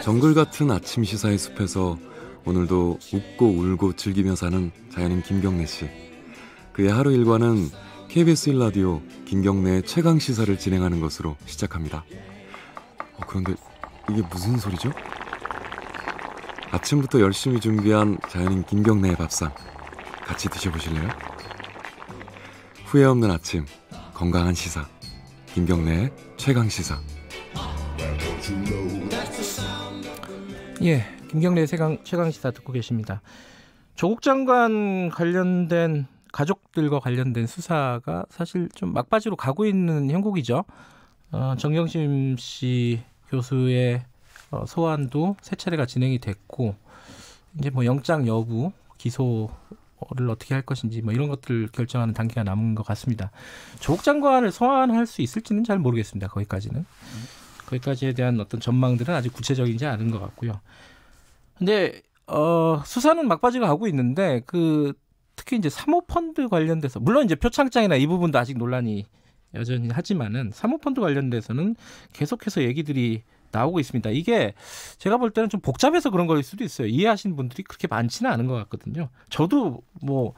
정글 같은 아침 시사의 숲에서 오늘도 웃고 울고 즐기며 사는 자연인 김경래 씨. 그의 하루 일과는 KBS 1라디오 김경래의 최강 시사를 진행하는 것으로 시작합니다. 그런데 이게 무슨 소리죠? 아침부터 열심히 준비한 자연인 김경래의 밥상 같이 드셔보실래요? 후회 없는 아침, 건강한 시사 김경래의 최강 시사. 예, 김경래의 최강 시사 듣고 계십니다. 조국 장관 관련된 가족들과 관련된 수사가 사실 좀 막바지로 가고 있는 형국이죠. 정경심 씨 교수의 소환도 세 차례가 진행이 됐고, 이제 뭐 영장 여부, 기소를 어떻게 할 것인지 뭐 이런 것들 결정하는 단계가 남은 것 같습니다. 조국 장관을 소환할 수 있을지는 잘 모르겠습니다. 거기까지에 대한 어떤 전망들은 아직 구체적이지 않은 것 같고요. 근데 수사는 막바지가 가고 있는데 특히 이제 사모펀드 관련돼서, 물론 이제 표창장이나 이 부분도 아직 논란이 여전히 하지만은 사모펀드 관련돼서는 계속해서 얘기들이 나오고 있습니다. 이게 제가 볼 때는 좀 복잡해서 그런 걸 수도 있어요. 이해하시는 분들이 그렇게 많지는 않은 것 같거든요. 저도 뭐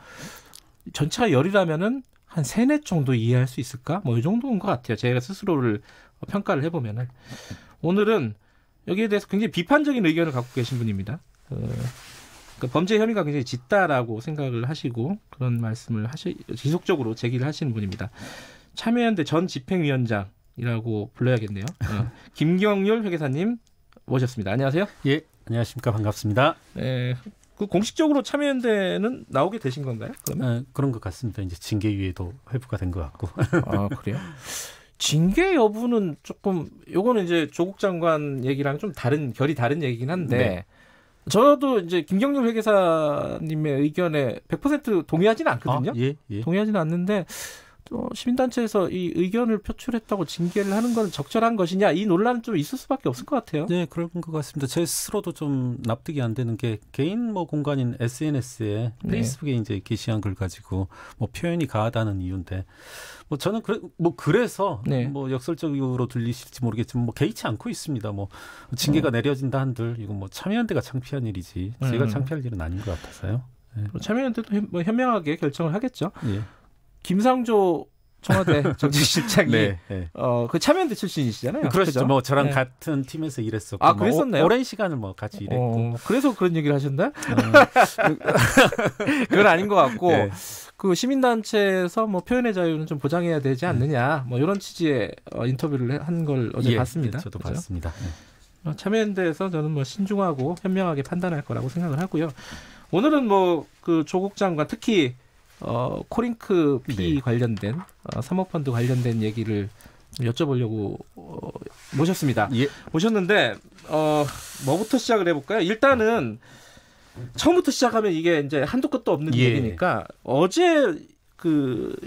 전체가 열이라면은 한 3-4 정도 이해할 수 있을까? 뭐 이 정도인 것 같아요. 제가 스스로를 평가를 해보면은. 오늘은 여기에 대해서 굉장히 비판적인 의견을 갖고 계신 분입니다. 범죄 혐의가 굉장히 짙다라고 생각을 하시고 그런 말씀을 지속적으로 제기를 하시는 분입니다. 참여연대 전 집행위원장이라고 불러야겠네요. 김경률 회계사님 모셨습니다. 안녕하세요. 예, 안녕하십니까. 반갑습니다. 네, 공식적으로 참여연대는 나오게 되신 건가요? 그러면? 그런 것 같습니다. 이제 징계위에도 회부가 된 것 같고. 아, 그래요? 징계 여부는 조금, 요거는 이제 조국 장관 얘기랑 좀 결이 다른 얘기긴 한데, 네. 저도 이제 김경률 회계사님의 의견에 100% 동의하지는 않거든요. 예. 동의하지는 않는데, 시민단체에서 이 의견을 표출했다고 징계를 하는 건 적절한 것이냐, 이 논란은 좀 있을 수밖에 없을 것 같아요. 네, 그런 것 같습니다. 제 스스로도 좀 납득이 안 되는 게, 개인 공간인 SNS에 페이스북에 이제 게시한 글 가지고 표현이 가하다는 이유인데, 저는 그래서 역설적으로 들리실지 모르겠지만 개의치 않고 있습니다. 징계가 내려진다 한들 이거 참여연대가 창피한 일이지 제가 창피할 일은 아닌 것 같아서요. 네. 참여연대도 현명하게 결정을 하겠죠. 예. 김상조 청와대 정책실장이 네. 그 참여연대 출신이시잖아요. 그렇죠. 저랑 같은 팀에서 일했었고, 그랬었나요? 오랜 시간을 같이 일했고. 그래서 그런 얘기를 하셨나요? 그건 아닌 것 같고, 네. 그 시민단체에서 표현의 자유는 좀 보장해야 되지 않느냐, 이런 취지의 인터뷰를 한 걸 어제 봤습니다. 저도 봤습니다. 네. 참여연대에서 저는 신중하고 현명하게 판단할 거라고 생각을 하고요. 오늘은 그 조국 장관 특히 코링크 피 관련된 사모펀드 관련된 얘기를 여쭤보려고 모셨습니다. 예. 모셨는데 뭐부터 시작을 해볼까요? 일단은 처음부터 시작하면 이게 이제 한도 끝도 없는 얘기니까, 어제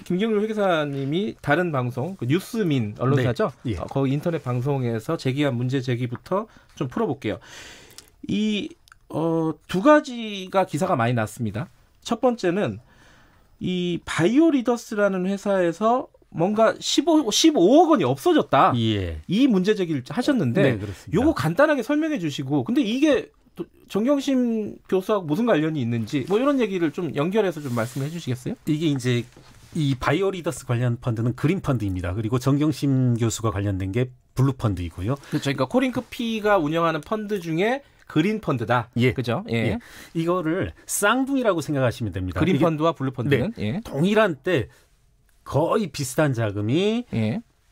김경률 회계사님이 다른 방송, 뉴스민 언론사죠? 네. 예. 거기 인터넷 방송에서 제기한 문제 제기부터 좀 풀어볼게요. 이 두 가지가 기사가 많이 났습니다. 첫 번째는 이 바이오리더스라는 회사에서 뭔가 15억 원이 없어졌다. 예. 이 문제 제기를 하셨는데, 네, 요거 간단하게 설명해 주시고, 근데 이게 정경심 교수하고 무슨 관련이 있는지 이런 얘기를 좀 연결해서 좀 말씀해 주시겠어요? 이게 이제 이 바이오리더스 관련 펀드는 그린 펀드입니다. 그리고 정경심 교수가 관련된 게 블루 펀드이고요. 그렇죠. 그러니까 코링크피가 운영하는 펀드 중에 그린 펀드다. 예. 그죠? 예. 예. 이거를 쌍둥이라고 생각하시면 됩니다. 그린 펀드와 블루 펀드는 동일한 때 거의 비슷한 자금이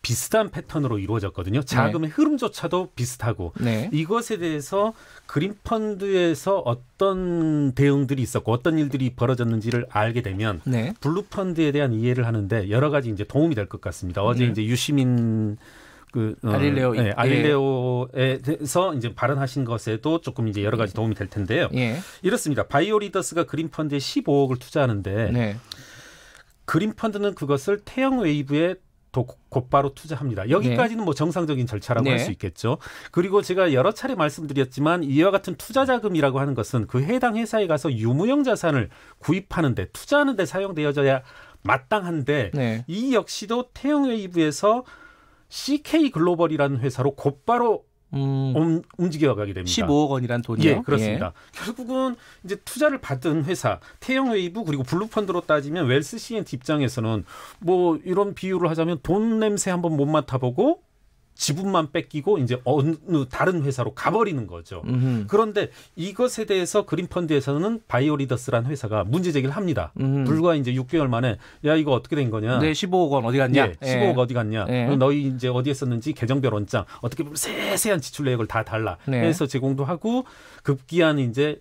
비슷한 패턴으로 이루어졌거든요. 자금의 흐름조차도 비슷하고, 이것에 대해서 그린 펀드에서 어떤 대응들이 있었고 어떤 일들이 벌어졌는지를 알게 되면 블루 펀드에 대한 이해를 하는데 여러 가지 이제 도움이 될 것 같습니다. 어제 이제 유시민 알릴레오에 대해서 이제 발언하신 것에도 조금 이제 여러 가지 도움이 될 텐데요. 이렇습니다. 바이오리더스가 그린 펀드에 15억을 투자하는데, 그린 펀드는 그것을 태영 웨이브에 곧바로 투자합니다. 여기까지는 정상적인 절차라고 할 수 있겠죠. 그리고 제가 여러 차례 말씀드렸지만 이와 같은 투자 자금이라고 하는 것은 그 해당 회사에 가서 유무형 자산을 구입하는데, 투자하는데 사용되어져야 마땅한데, 이 역시도 태영 웨이브에서 CK 글로벌이라는 회사로 곧바로 움직여가게 됩니다. 15억 원이란 돈이요? 예, 그렇습니다. 결국은 이제 투자를 받은 회사, 태영웨이브 그리고 블루펀드로 따지면 웰스 C&T 입장에서는 뭐 이런 비유를 하자면 돈 냄새 한번 못 맡아보고 지분만 뺏기고 이제 어느 다른 회사로 가버리는 거죠. 그런데 이것에 대해서 그린펀드에서는 바이오리더스라는 회사가 문제 제기를 합니다. 불과 이제 6개월 만에 야 이거 어떻게 된 거냐? 네, 15억 원 어디 갔냐? 예, 15억 어디 갔냐? 너희 이제 어디에 썼는지 계정별 원장 어떻게 보면 세세한 지출 내역을 다 달라. 해서 제공도 하고 급기한 이제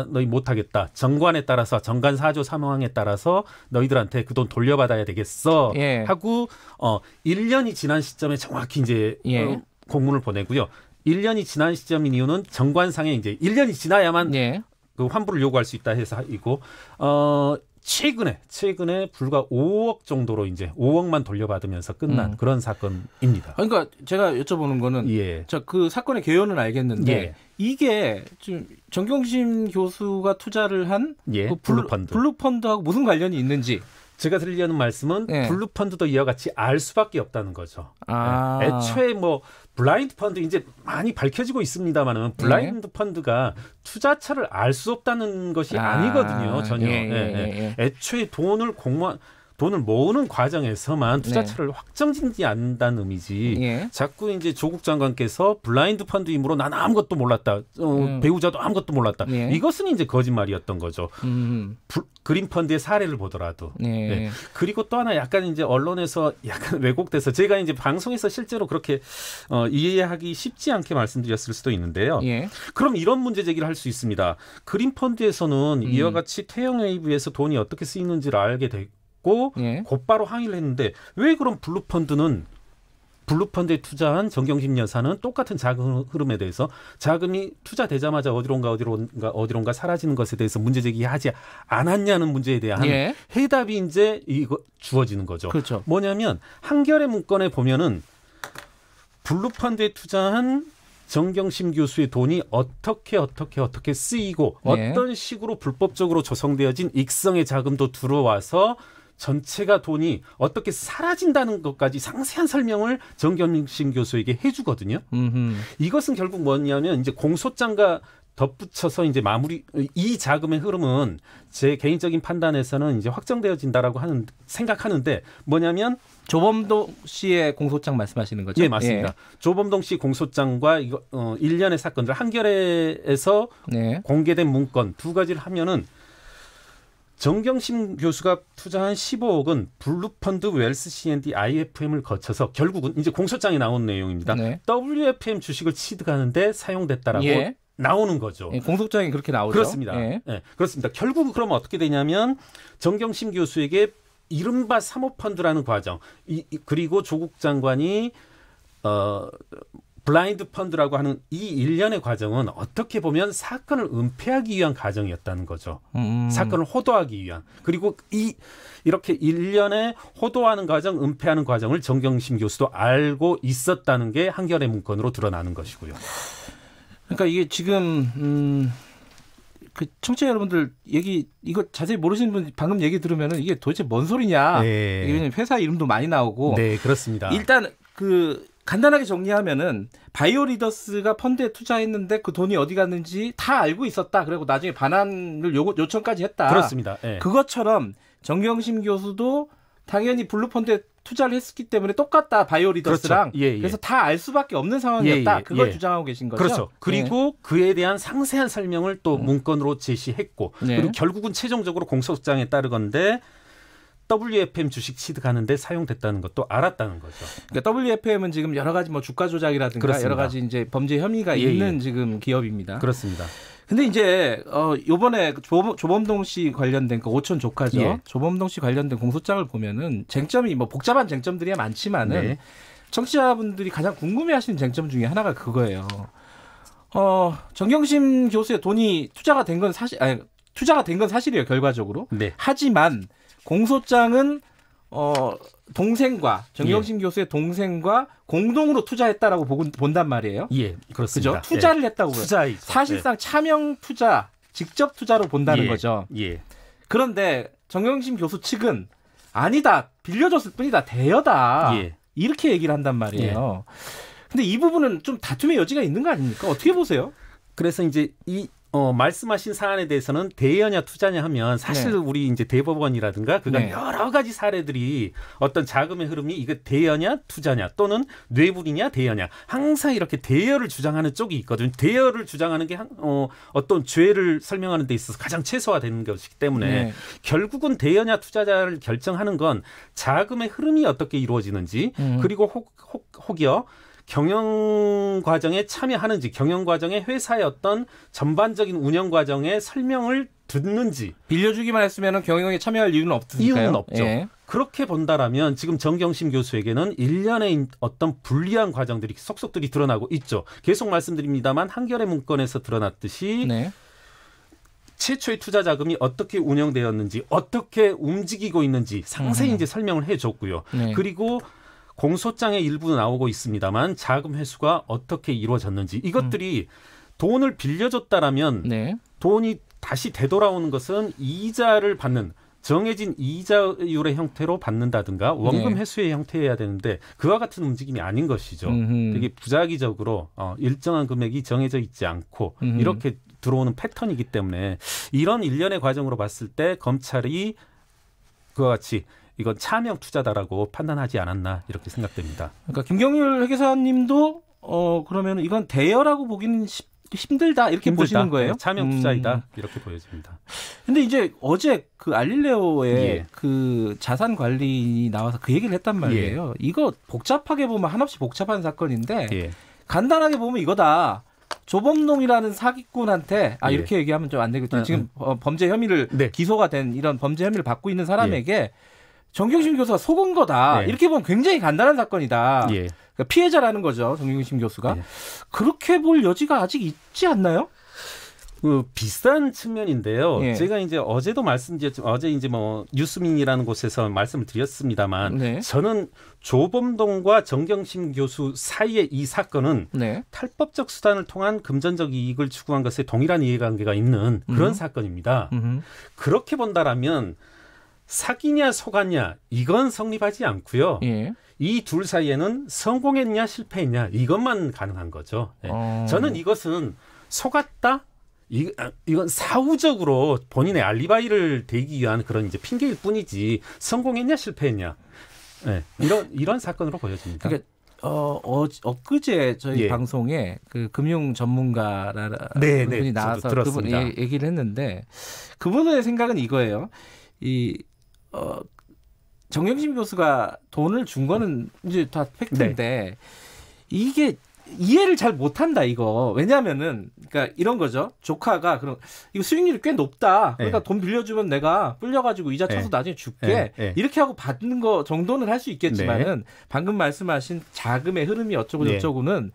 너희 못하겠다. 정관에 따라서 정관 4조 3항에 따라서 너희들한테 그 돈 돌려받아야 되겠어. 하고 1년이 지난 시점에 정확히 이제 공문을 보내고요. 1년이 지난 시점인 이유는 정관상에 이제 1년이 지나야만 그 환불을 요구할 수 있다 해서이고 최근에 불과 5억 정도로 이제 5억만 돌려받으면서 끝난 그런 사건입니다. 그러니까 제가 여쭤보는 거는 그 사건의 개요는 알겠는데 이게 지금 정경심 교수가 투자를 한 그 블루펀드하고 무슨 관련이 있는지 제가 드리려는 말씀은 블루펀드도 이와 같이 알 수밖에 없다는 거죠. 애초에 뭐 블라인드 펀드 이제 많이 밝혀지고 있습니다만은 블라인드 펀드가 투자처를 알 수 없다는 것이 아니거든요. 전혀. 애초에 돈을 모으는 과정에서만 투자처를 확정짓지 않는다는 의미지. 자꾸 이제 조국 장관께서 블라인드 펀드이므로 난 아무것도 몰랐다. 배우자도 아무것도 몰랐다. 이것은 이제 거짓말이었던 거죠. 그린 펀드의 사례를 보더라도. 그리고 또 하나 약간 이제 언론에서 약간 왜곡돼서 제가 이제 방송에서 실제로 그렇게 이해하기 쉽지 않게 말씀드렸을 수도 있는데요. 그럼 이런 문제 제기를 할 수 있습니다. 그린 펀드에서는 이와 같이 태영웨이브에서 돈이 어떻게 쓰이는지를 알게 됐고 곧바로 항의를 했는데 왜 그럼 블루펀드에 투자한 정경심 여사는 똑같은 자금 흐름에 대해서 자금이 투자되자마자 어디론가 사라지는 것에 대해서 문제 제기하지 않았냐는 문제에 대한 해답이 이제 이거 주어지는 거죠. 그렇죠. 뭐냐면 한겨레 문건에 보면은 블루펀드에 투자한 정경심 교수의 돈이 어떻게 쓰이고 어떤 식으로 불법적으로 조성되어진 익성의 자금도 들어와서 전체가 돈이 어떻게 사라진다는 것까지 상세한 설명을 정경심 교수에게 해주거든요. 이것은 결국 뭐냐면 이제 공소장과 덧붙여서 이제 이 자금의 흐름은 제 개인적인 판단에서는 이제 확정되어진다라고 생각하는데 뭐냐면 조범동 씨의 공소장 말씀하시는 거죠? 예, 맞습니다. 조범동 씨 공소장과 일련의 사건들 한겨레에서 공개된 문건 두 가지를 하면은 정경심 교수가 투자한 15억은 블루펀드 웰스 C&D IFM을 거쳐서 결국은 이제 공소장에 나온 내용입니다. WFM 주식을 취득하는데 사용됐다라고 나오는 거죠. 공소장이 그렇게 나오죠. 그렇습니다. 그렇습니다. 결국은 그러면 어떻게 되냐면 정경심 교수에게 이른바 사모펀드라는 과정 그리고 조국 장관이 블라인드 펀드라고 하는 이 일련의 과정은 어떻게 보면 사건을 은폐하기 위한 과정이었다는 거죠. 사건을 호도하기 위한. 그리고 이렇게 일련의 호도하는 과정, 은폐하는 과정을 정경심 교수도 알고 있었다는 게 한겨레 문건으로 드러나는 것이고요. 그러니까 이게 지금 그 청취자 여러분들 이거 자세히 모르시는 분 방금 얘기 들으면은 이게 도대체 뭔 소리냐? 이게 회사 이름도 많이 나오고. 네, 그렇습니다. 일단 간단하게 정리하면은 바이오리더스가 펀드에 투자했는데 그 돈이 어디 갔는지 다 알고 있었다. 그리고 나중에 반환을 요청까지 했다. 그렇습니다. 그것처럼 정경심 교수도 당연히 블루펀드에 투자를 했기 때문에 똑같다. 바이오리더스랑. 그렇죠. 그래서 다 알 수밖에 없는 상황이었다. 그걸 주장하고 계신 거죠. 그렇죠. 그리고 그에 대한 상세한 설명을 또 문건으로 제시했고 그리고 결국은 최종적으로 공소장에 따르건대 WFM 주식 취득하는데 사용됐다는 것도 알았다는 거죠. 그러니까 WFM은 지금 여러 가지 주가 조작이라든가 그렇습니다. 여러 가지 이제 범죄 혐의가 있는 지금 기업입니다. 그렇습니다. 근데 이제 요번에 조범동 씨 관련된 그 오촌 조카죠. 조범동 씨 관련된 공소장을 보면은 쟁점이 복잡한 쟁점들이 많지만은 청취자분들이 가장 궁금해하시는 쟁점 중에 하나가 그거예요. 정경심 교수의 돈이 투자가 된 건 사실이에요, 결과적으로. 하지만 공소장은 동생과 정경심 교수의 동생과 공동으로 투자했다라고 본단 말이에요. 그렇습니다. 그죠? 투자를 했다고 보여요. 사실상 차명 투자, 직접 투자로 본다는 거죠. 그런데 정경심 교수 측은 아니다, 빌려줬을 뿐이다, 대여다. 이렇게 얘기를 한단 말이에요. 근데 이 부분은 좀 다툼의 여지가 있는 거 아닙니까? 어떻게 보세요? 그래서 이제 말씀하신 사안에 대해서는 대여냐 투자냐 하면 사실 네. 우리 이제 대법원이라든가 그간 네. 여러 가지 사례들이 어떤 자금의 흐름이 이거 대여냐 투자냐 또는 뇌물이냐 대여냐 항상 이렇게 대여를 주장하는 쪽이 있거든요. 대여를 주장하는 게 어떤 죄를 설명하는 데 있어서 가장 최소화되는 것이기 때문에 네. 결국은 대여냐 투자자를 결정하는 건 자금의 흐름이 어떻게 이루어지는지 그리고 혹여 경영 과정에 참여하는지 경영 과정에 회사의 어떤 전반적인 운영 과정의 설명을 듣는지 빌려주기만 했으면 경영에 참여할 이유는 없으니까요. 이유는 없죠. 예. 그렇게 본다라면 지금 정경심 교수에게는 일련의 어떤 불리한 과정들이 속속들이 드러나고 있죠. 계속 말씀드립니다만 한겨레 문건에서 드러났듯이 네. 최초의 투자 자금이 어떻게 운영되었는지 어떻게 움직이고 있는지 상세히 이제 설명을 해줬고요. 네. 그리고 공소장의 일부 나오고 있습니다만 자금 회수가 어떻게 이루어졌는지 이것들이 돈을 빌려줬다라면 네. 돈이 다시 되돌아오는 것은 이자를 받는 정해진 이자율의 형태로 받는다든가 원금 회수의 형태여야 되는데 그와 같은 움직임이 아닌 것이죠. 되게 부작위적으로 일정한 금액이 정해져 있지 않고 이렇게 들어오는 패턴이기 때문에 이런 일련의 과정으로 봤을 때 검찰이 그와 같이 이건 차명 투자다라고 판단하지 않았나 이렇게 생각됩니다. 그러니까 김경률 회계사님도 그러면 이건 대여라고 보기는 힘들다 이렇게 보시는 거예요? 네, 차명 투자이다 이렇게 보여집니다. 근데 이제 어제 그 알릴레오의 예. 그 자산 관리인이 나와서 그 얘기를 했단 말이에요. 예. 이거 복잡하게 보면 한없이 복잡한 사건인데 예. 간단하게 보면 이거다. 조범동이라는 사기꾼한테 예. 이렇게 얘기하면 좀 안 되겠죠. 지금 범죄 혐의를 네. 기소가 된 이런 범죄 혐의를 받고 있는 사람에게 정경심 교수가 속은 거다. 네. 이렇게 보면 굉장히 간단한 사건이다. 예. 그러니까 피해자라는 거죠. 정경심 교수가. 그렇게 볼 여지가 아직 있지 않나요? 비슷한 측면인데요. 예. 제가 이제 어제도 말씀드렸지만 어제 이제 뭐 뉴스민이라는 곳에서 말씀을 드렸습니다만 네. 저는 조범동과 정경심 교수 사이의 이 사건은 네. 탈법적 수단을 통한 금전적 이익을 추구한 것에 동일한 이해관계가 있는 그런 사건입니다. 그렇게 본다라면 사기냐 속았냐 이건 성립하지 않고요. 예. 이 둘 사이에는 성공했냐 실패했냐 이것만 가능한 거죠. 네. 저는 이것은 속았다. 이건 사후적으로 본인의 알리바이를 대기 위한 그런 이제 핑계일 뿐이지 성공했냐 실패했냐 네. 이런 사건으로 보여집니다. 그러니까 엊그제 저희 방송에 그 금융 전문가라는 분이 나와서 그분 얘기를 했는데 그분의 생각은 이거예요. 정경심 교수가 돈을 준 거는 이제 다 팩트인데 이게 이해를 잘 못한다 이거. 왜냐하면은 그러니까 이런 거죠. 조카가 그럼 이거 수익률이 꽤 높다. 그러니까 돈 빌려주면 내가 불려가지고 이자 쳐서 나중에 줄게. 이렇게 하고 받는 거 정도는 할 수 있겠지만은 방금 말씀하신 자금의 흐름이 어쩌고 저쩌고는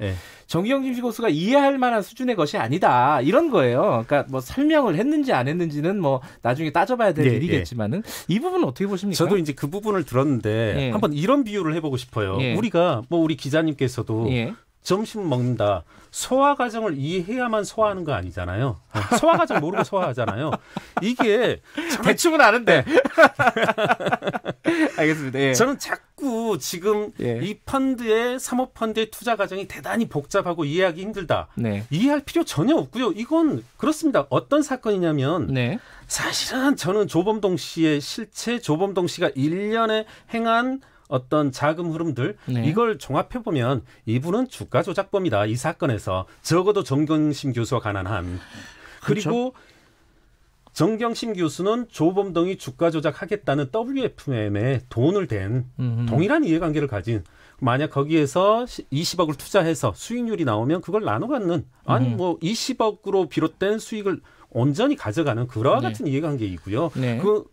정경심 교수가 이해할 만한 수준의 것이 아니다. 이런 거예요. 그러니까 뭐 설명을 했는지 안 했는지는 뭐 나중에 따져봐야 될 일이겠지만은 이 부분은 어떻게 보십니까? 저도 이제 그 부분을 들었는데 한번 이런 비유를 해보고 싶어요. 우리가 뭐 우리 기자님께서도 점심 먹는다. 소화 과정을 이해해야만 소화하는 거 아니잖아요. 소화 과정 모르고 소화하잖아요. 이게 대충은 아는데. 알겠습니다. 예. 저는 자꾸 지금 이 펀드의 사모펀드의 투자 과정이 대단히 복잡하고 이해하기 힘들다. 이해할 필요 전혀 없고요. 이건 그렇습니다. 어떤 사건이냐면 사실은 저는 조범동 씨의 실체, 조범동 씨가 1년에 행한 어떤 자금 흐름들 이걸 종합해보면 이분은 주가 조작범이다. 이 사건에서 적어도 정경심 교수와 관한 한. 그리고 정경심 교수는 조범동이 주가 조작하겠다는 WFM에 돈을 댄 동일한 이해관계를 가진 만약 거기에서 20억을 투자해서 수익률이 나오면 그걸 나눠 갖는 아니 뭐 20억으로 비롯된 수익을 온전히 가져가는 그와 같은 이해관계이고요.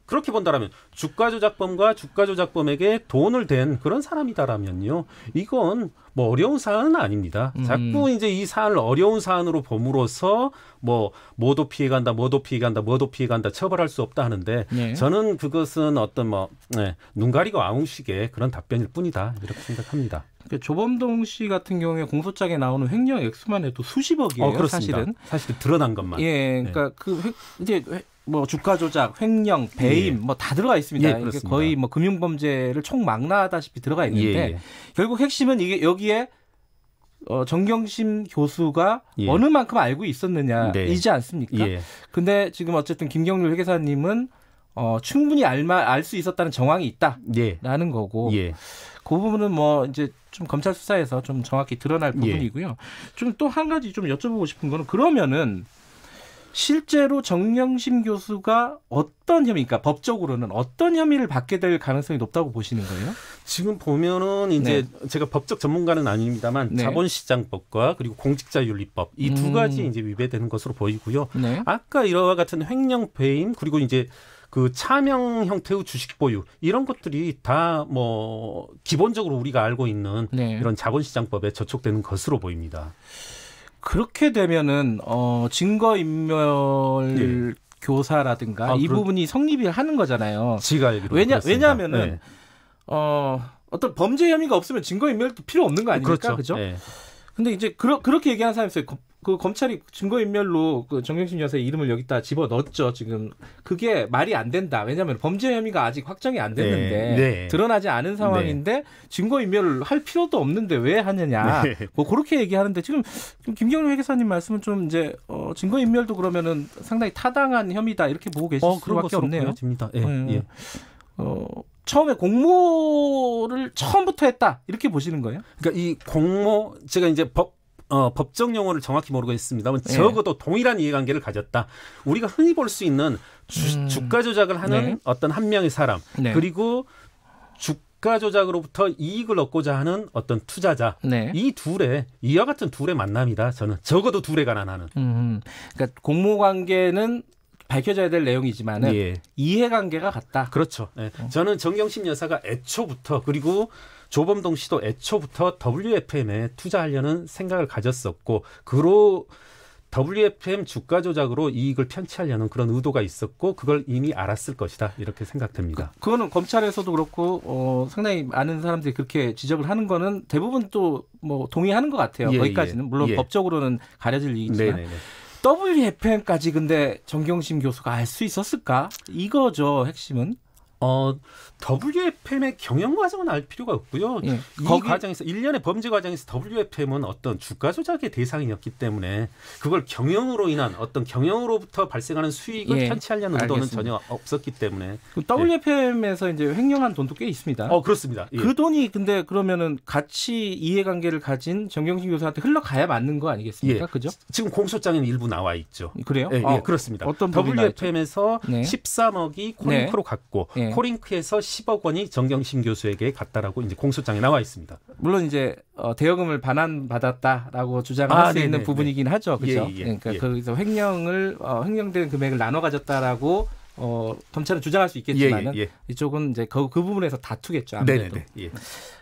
그렇게 본다라면 주가 조작범과 주가 조작범에게 돈을 댄 그런 사람이다라면요. 이건 뭐 어려운 사안은 아닙니다. 자꾸 이제 이 사안을 어려운 사안으로 봄으로써 뭐 뭐도 피해간다, 뭐도 피해간다, 뭐도 피해간다 처벌할 수 없다 하는데 저는 그것은 어떤 눈 가리고 아웅식의 그런 답변일 뿐이다 이렇게 생각합니다. 조범동 씨 같은 경우에 공소장에 나오는 횡령 액수만 해도 수십억이에요. 사실은 드러난 것만. 그러니까 이제 뭐 주가 조작, 횡령, 배임 뭐 다 들어가 있습니다. 이게 거의 뭐 금융범죄를 총망라하다시피 들어가 있는데 결국 핵심은 이게 여기에 정경심 교수가 예. 어느 만큼 알고 있었느냐이지 네. 않습니까? 예. 근데 지금 어쨌든 김경률 회계사님은 충분히 알 수 있었다는 정황이 있다라는 거고 예. 그 부분은 뭐 이제 좀 검찰 수사에서 좀 정확히 드러날 부분이고요. 좀 또 한 가지 좀 여쭤보고 싶은 거는 그러면은 실제로 정경심 교수가 어떤 혐의니까 법적으로는 어떤 혐의를 받게 될 가능성이 높다고 보시는 거예요? 지금 보면은 이제 제가 법적 전문가는 아닙니다만 자본시장법과 그리고 공직자윤리법 이 두 가지 이제 위배되는 것으로 보이고요. 아까 이와 같은 횡령 배임 그리고 이제 그 차명 형태의 주식 보유 이런 것들이 다 뭐 기본적으로 우리가 알고 있는 이런 자본시장법에 저촉되는 것으로 보입니다. 그렇게 되면은 증거인멸 교사라든가 이 부분이 성립이 하는 거잖아요. 제가 알기로 왜냐하면은 어떤 범죄 혐의가 없으면 증거인멸도 필요 없는 거 아닙니까? 그렇죠? 근데 이제 그렇게 얘기하는 사람이 있어요. 그 검찰이 증거인멸로 그 정경심 여사의 이름을 여기다 집어넣었죠. 지금 그게 말이 안 된다. 왜냐하면 범죄 혐의가 아직 확정이 안 됐는데 드러나지 않은 상황인데 증거인멸을 할 필요도 없는데 왜 하느냐. 뭐 그렇게 얘기하는데 지금 김경률 회계사님 말씀은 좀 이제 증거인멸도 그러면은 상당히 타당한 혐의다 이렇게 보고 계실 수밖에 없네요. 보여집니다. 처음에 공모를 처음부터 했다 이렇게 보시는 거예요? 그러니까 이 공모 제가 이제 법적 용어를 정확히 모르겠습니다만 적어도 동일한 이해관계를 가졌다. 우리가 흔히 볼 수 있는 주가 조작을 하는 어떤 한 명의 사람 그리고 주가 조작으로부터 이익을 얻고자 하는 어떤 투자자 이 둘의 이와 같은 둘의 만남이다. 저는 적어도 둘에 관한 하는. 그러니까 공모관계는 밝혀져야 될 내용이지만은 이해관계가 같다. 그렇죠. 저는 정경심 여사가 애초부터 그리고 조범동 씨도 애초부터 WFM에 투자하려는 생각을 가졌었고 그로 WFM 주가 조작으로 이익을 편취하려는 그런 의도가 있었고 그걸 이미 알았을 것이다 이렇게 생각됩니다. 그거는 검찰에서도 그렇고 상당히 많은 사람들이 그렇게 지적을 하는 거는 대부분 또 뭐 동의하는 것 같아요. 거기까지는 물론 법적으로는 가려질 얘기지만 WFM까지 근데 정경심 교수가 알 수 있었을까? 이거죠 핵심은. WFM의 경영 과정은 알 필요가 없고요. 이 과정에서 일련의 범죄 과정에서 WFM은 어떤 주가 조작의 대상이었기 때문에 그걸 경영으로 인한 어떤 경영으로부터 발생하는 수익을 편취하려는 의도는 전혀 없었기 때문에 WFM에서 이제 횡령한 돈도 꽤 있습니다. 그렇습니다. 그 돈이 근데 그러면은 같이 이해관계를 가진 정경심 교수한테 흘러가야 맞는 거 아니겠습니까? 그죠? 지금 공소장에는 일부 나와 있죠. 그래요? 그렇습니다. 어떤 WFM에서 13억이 코링크로 갔고 코링크에서 10억 원이 정경심 교수에게 갔다라고 이제 공소장에 나와 있습니다. 물론 이제 대여금을 반환받았다라고 주장할 수 있는 부분이긴 하죠. 그렇죠? 그러니까 거기서 횡령된 금액을 나눠 가졌다라고 검찰은 주장할 수 있겠지만은 이쪽은 이제 그 부분에서 다투겠죠. 아무래도.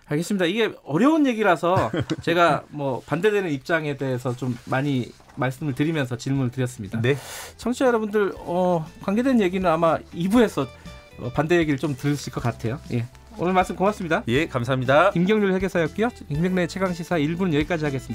알겠습니다. 이게 어려운 얘기라서 제가 뭐 반대되는 입장에 대해서 좀 많이 말씀을 드리면서 질문을 드렸습니다. 청취자 여러분들 관계된 얘기는 아마 2부에서 반대 얘기를 좀 들으실 것 같아요. 오늘 말씀 고맙습니다. 감사합니다. 김경률 회계사였고요. 김경래 최강시사 1부는 여기까지 하겠습니다.